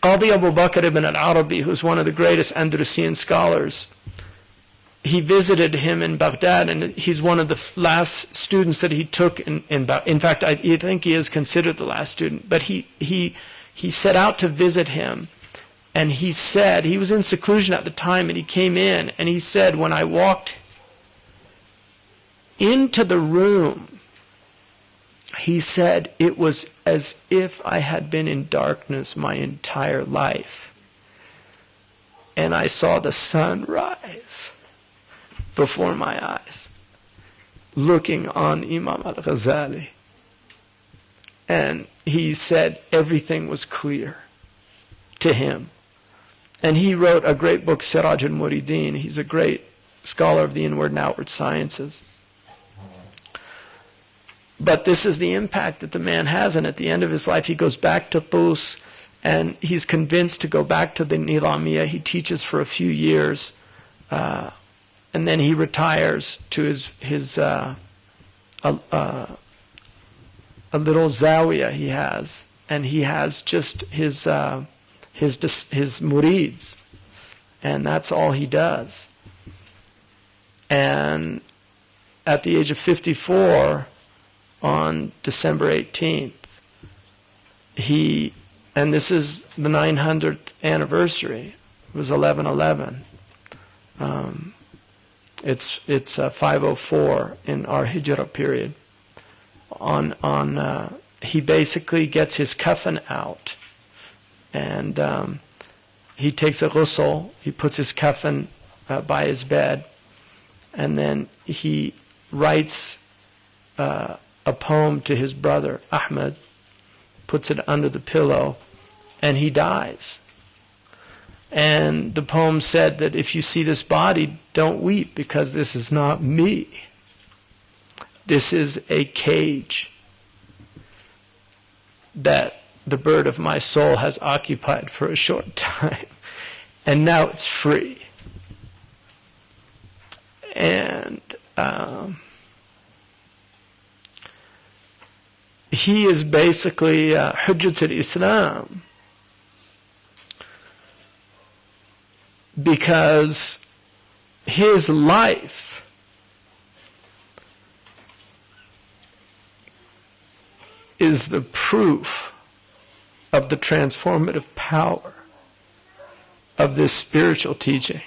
Qadi Abu Bakr ibn al-Arabi, who's one of the greatest Andalusian scholars, he visited him in Baghdad, and he's one of the last students that he took in fact, I think he is considered the last student. But he set out to visit him, and he said, he was in seclusion at the time, and he came in, and he said, when I walked into the room, he said, it was as if I had been in darkness my entire life, and I saw the sun rise before my eyes, looking on Imam al-Ghazali. And he said everything was clear to him. And he wrote a great book, Siraj al-Muridin. He's a great scholar of the inward and outward sciences. But this is the impact that the man has, and at the end of his life he goes back to Tus, and he's convinced to go back to the Nizamiya. He teaches for a few years, and then he retires to a little zawiya he has, and he has just his murids, and that's all he does. And at the age of 54, on December 18th, and this is the 900th anniversary, it was 1111. It's 504 in our Hijrah period. He basically gets his coffin out, and he takes a ghusl. He puts his coffin by his bed, and then he writes a poem to his brother Ahmed, puts it under the pillow, and he dies. And the poem said that if you see this body, don't weep, because this is not me. This is a cage that the bird of my soul has occupied for a short time, and now it's free. And he is basically Hujjat al-Islam, because his life is the proof of the transformative power of this spiritual teaching.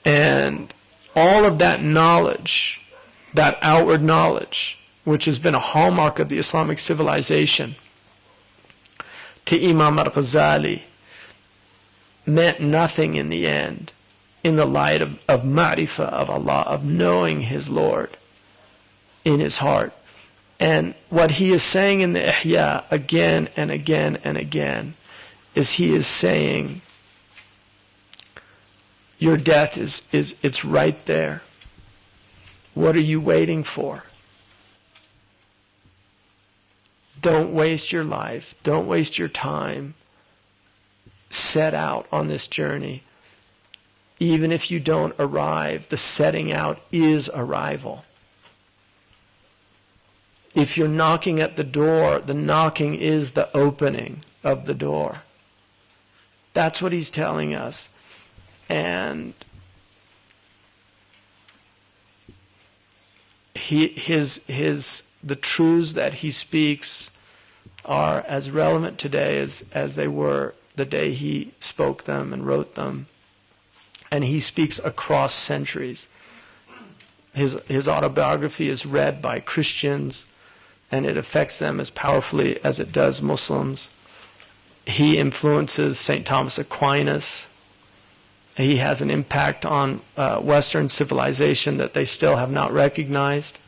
And all of that knowledge, that outward knowledge, which has been a hallmark of the Islamic civilization, to Imam al-Ghazali, meant nothing in the end, in the light of ma'rifah of Allah, of knowing his Lord in his heart. And what he is saying in the Ihya again and again and again is he is saying, your death it's right there. What are you waiting for? Don't waste your life. Don't waste your time. Set out on this journey. Even if you don't arrive, the setting out is arrival. If you're knocking at the door, the knocking is the opening of the door. That's what he's telling us. And the truths that he speaks are as relevant today as they were the day he spoke them and wrote them. And he speaks across centuries. His autobiography is read by Christians, and it affects them as powerfully as it does Muslims. He influences St. Thomas Aquinas. He has an impact on Western civilization that they still have not recognized.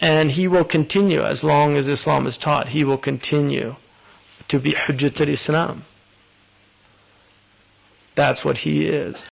And he will continue, as long as Islam is taught, he will continue to be Hujjat al-Islam. That's what he is.